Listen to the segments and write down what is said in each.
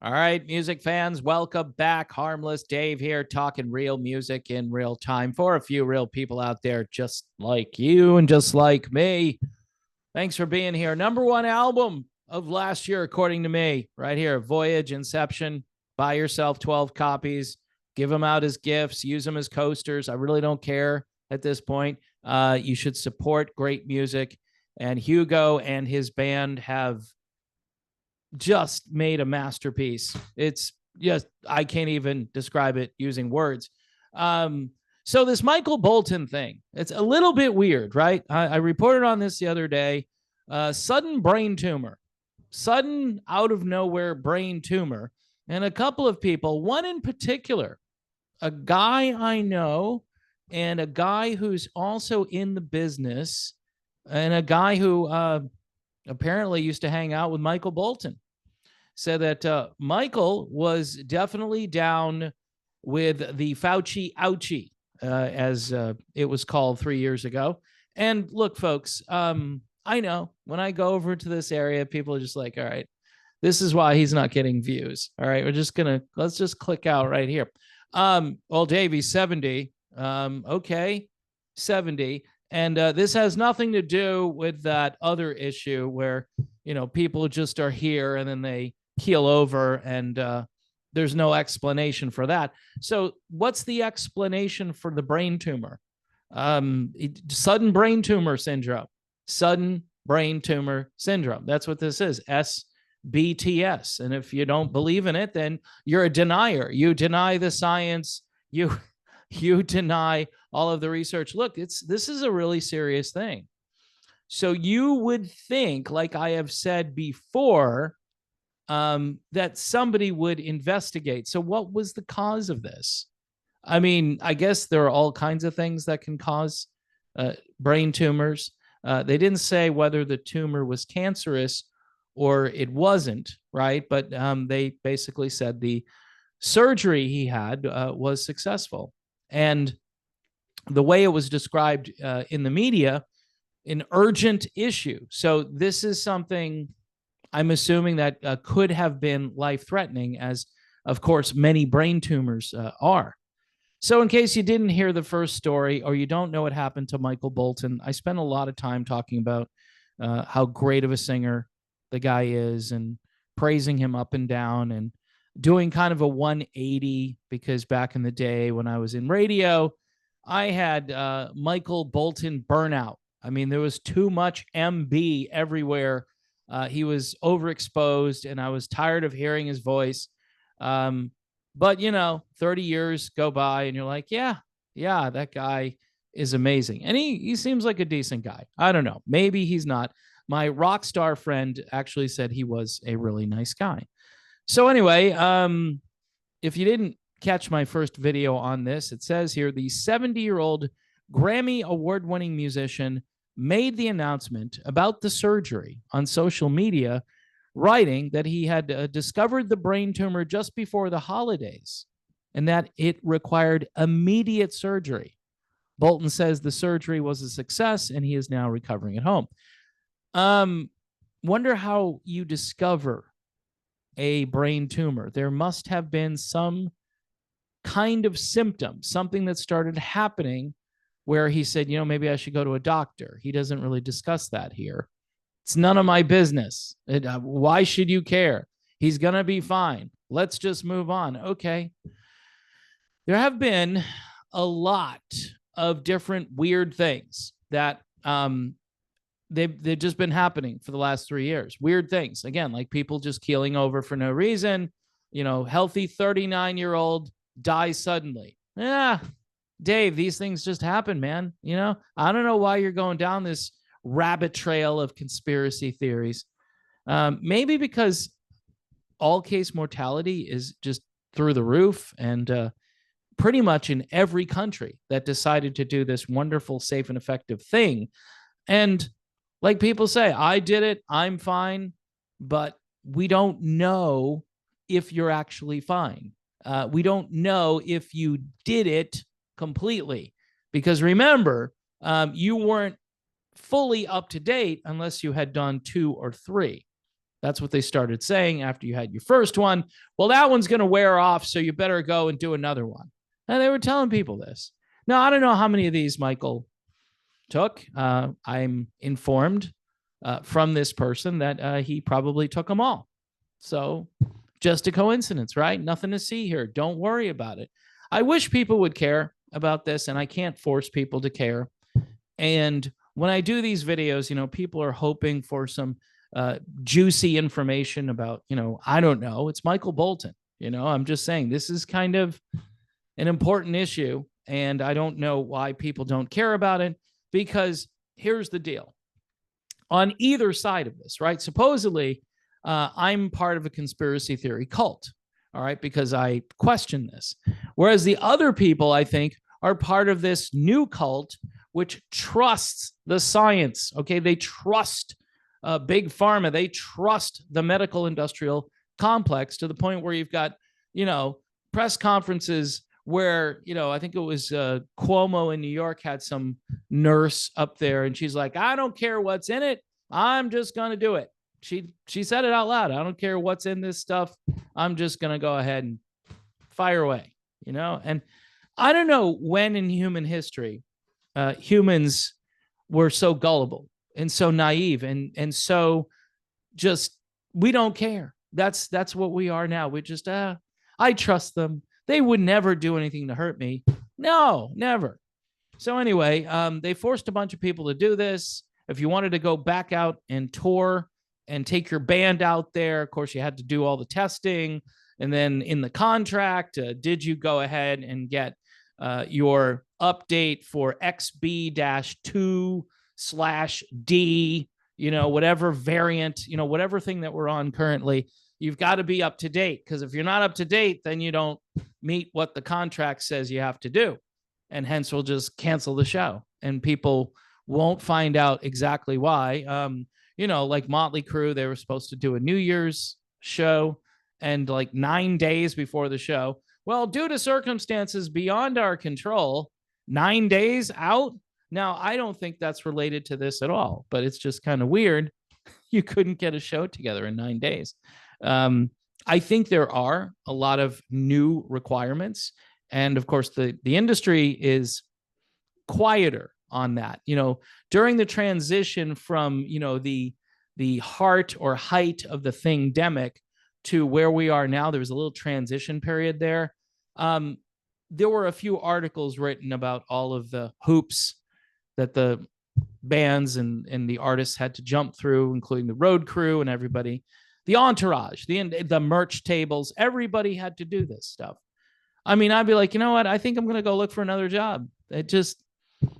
All right, music fans, welcome back. Harmless Dave here, talking real music in real time for a few real people out there just like you and just like me. Thanks for being here. Number one album of last year, according to me, right here, Voyage Inception. Buy yourself 12 copies, give them out as gifts, use them as coasters. I really don't care at this point. You should support great music. And Hugo and his band have just made a masterpiece. It's just, I can't even describe it using words. So this Michael Bolton thing, it's a little bit weird, right? I reported on this the other day. Sudden brain tumor, sudden out of nowhere brain tumor. And a couple of people, one in particular, a guy I know and a guy who's also in the business and a guy who apparently used to hang out with Michael Bolton, said that Michael was definitely down with the Fauci ouchie, as it was called 3 years ago. And look, folks, I know when I go over to this area, people are just like, all right, this is why he's not getting views. All right, let's just click out right here. Well, Davey's 70. Okay, 70. And this has nothing to do with that other issue where, people just are here and then they keel over and there's no explanation for that. So what's the explanation for the brain tumor? Sudden brain tumor syndrome. Sudden brain tumor syndrome. That's what this is. SBTS. And if you don't believe in it, then you're a denier. You deny the science. You deny all of the research. Look, this is a really serious thing. So you would think, like I have said before, that somebody would investigate. So what was the cause of this? I mean, I guess there are all kinds of things that can cause brain tumors. They didn't say whether the tumor was cancerous or it wasn't, right? But they basically said the surgery he had was successful. And the way it was described in the media, an urgent issue. So this is something I'm assuming that could have been life-threatening, as, of course, many brain tumors are. So in case you didn't hear the first story or you don't know what happened to Michael Bolton, I spent a lot of time talking about how great of a singer the guy is and praising him up and down and doing kind of a 180, because back in the day when I was in radio, I had Michael Bolton burnout. I mean, there was too much MB everywhere. He was overexposed, and I was tired of hearing his voice. But, 30 years go by, and you're like, yeah, that guy is amazing. And he seems like a decent guy. I don't know. Maybe he's not. My rock star friend actually said he was a really nice guy. So anyway, if you didn't catch my first video on this, it says here the 70-year-old Grammy award-winning musician made the announcement about the surgery on social media, writing that he had discovered the brain tumor just before the holidays and that it required immediate surgery. Bolton says the surgery was a success and he is now recovering at home. Wonder how you discover a brain tumor. There must have been some kind of symptom, something that started happening where he said, maybe I should go to a doctor. He doesn't really discuss that here. It's none of my business. Why should you care? He's going to be fine. Let's just move on. Okay. There have been a lot of different weird things that they've just been happening for the last 3 years. Weird things. Again, like people just keeling over for no reason. Healthy 39-year-old dies suddenly. Yeah, Dave, these things just happen, man. I don't know why you're going down this rabbit trail of conspiracy theories. Maybe because all case mortality is just through the roof, and pretty much in every country that decided to do this wonderful, safe, and effective thing. And like people say, I did it, I'm fine, but we don't know if you're actually fine. We don't know if you did it completely, because remember, you weren't fully up to date unless you had done 2 or 3. That's what they started saying after you had your first one. Well, that one's going to wear off, so you better go and do another one. And they were telling people this. Now, I don't know how many of these Michael took. I'm informed from this person that he probably took them all. So just a coincidence, right? Nothing to see here. Don't worry about it. I wish people would care about this, and I can't force people to care. And when I do these videos, people are hoping for some juicy information about, I don't know, it's Michael Bolton. I'm just saying this is kind of an important issue, and I don't know why people don't care about it, because here's the deal. On either side of this, right? Supposedly, I'm part of a conspiracy theory cult, all right, because I question this. Whereas the other people, I think, are part of this new cult, which trusts the science, okay? They trust big pharma. They trust the medical industrial complex to the point where you've got, press conferences where, I think it was Cuomo in New York had some nurse up there, and she's like, I don't care what's in it. I'm just going to do it. She said it out loud. I don't care what's in this stuff. I'm just going to go ahead and fire away, and I don't know when in human history humans were so gullible and so naive and so just, we don't care. That's what we are now. We just, I trust them. They would never do anything to hurt me. No, never. So anyway, they forced a bunch of people to do this. If you wanted to go back out and tour and take your band out there, of course, you had to do all the testing. And then in the contract, did you go ahead and get your update for XB-2/D, whatever variant, whatever thing that we're on currently, you've got to be up to date. Because if you're not up to date, then you don't meet what the contract says you have to do. And hence we'll just cancel the show. And people won't find out exactly why. Like Motley Crue, they were supposed to do a New Year's show, and like 9 days before the show, well, due to circumstances beyond our control, 9 days out. Now, I don't think that's related to this at all, but it's just kind of weird. You couldn't get a show together in 9 days. I think there are a lot of new requirements. And of course, the industry is quieter on that. During the transition from, the heart or height of the thingdemic to where we are now, there was a little transition period there. There were a few articles written about all of the hoops that the bands and the artists had to jump through, including the road crew and everybody, the entourage, the merch tables. Everybody had to do this stuff. I mean, I'd be like, you know what? I think I'm going to go look for another job. That's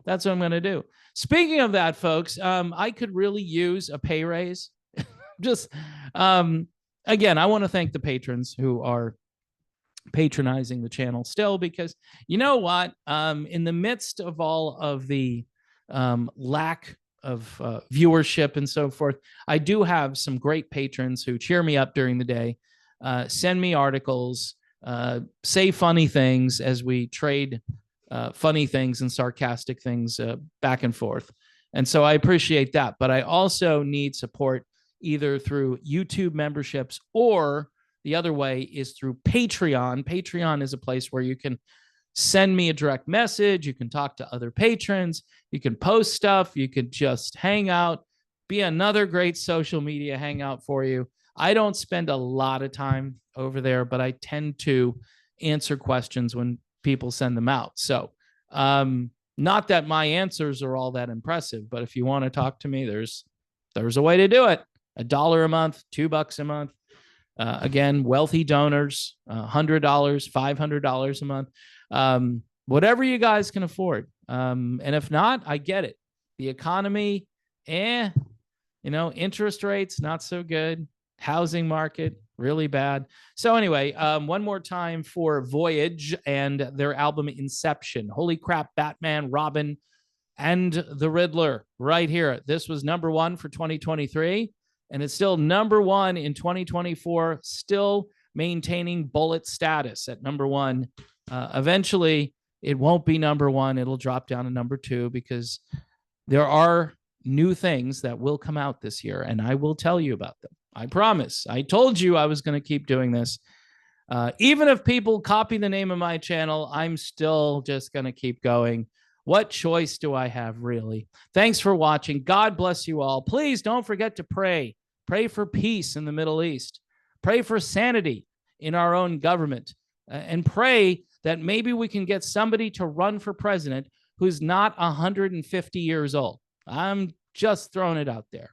what I'm going to do. Speaking of that, folks, I could really use a pay raise. Again, I want to thank the patrons who are patronizing the channel still, because you know what? In the midst of all of the lack of viewership and so forth, I do have some great patrons who cheer me up during the day, send me articles, say funny things as we trade funny things and sarcastic things back and forth. And so I appreciate that. But I also need support either through YouTube memberships, or the other way is through Patreon. Patreon is a place where you can send me a direct message. You can talk to other patrons. You can post stuff. You could just hang out, be another great social media hangout for you. I don't spend a lot of time over there, but I tend to answer questions when people send them out. So not that my answers are all that impressive, but if you want to talk to me, there's a way to do it. $1 a month, $2 a month. Again, wealthy donors, $100, $500 a month, whatever you guys can afford. And if not, I get it. The economy, interest rates, not so good. Housing market, really bad. So anyway, one more time for Voyage and their album Inception. Holy crap, Batman, Robin, and the Riddler right here. This was #1 for 2023. And it's still #1 in 2024, still maintaining bullet status at #1. Eventually, it won't be #1. It'll drop down to #2 because there are new things that will come out this year, and I will tell you about them. I promise. I told you I was going to keep doing this. Even if people copy the name of my channel, I'm still just going to keep going. What choice do I have, really? Thanks for watching. God bless you all. Please don't forget to pray. Pray for peace in the Middle East. Pray for sanity in our own government. And pray that maybe we can get somebody to run for president who's not 150 years old. I'm just throwing it out there.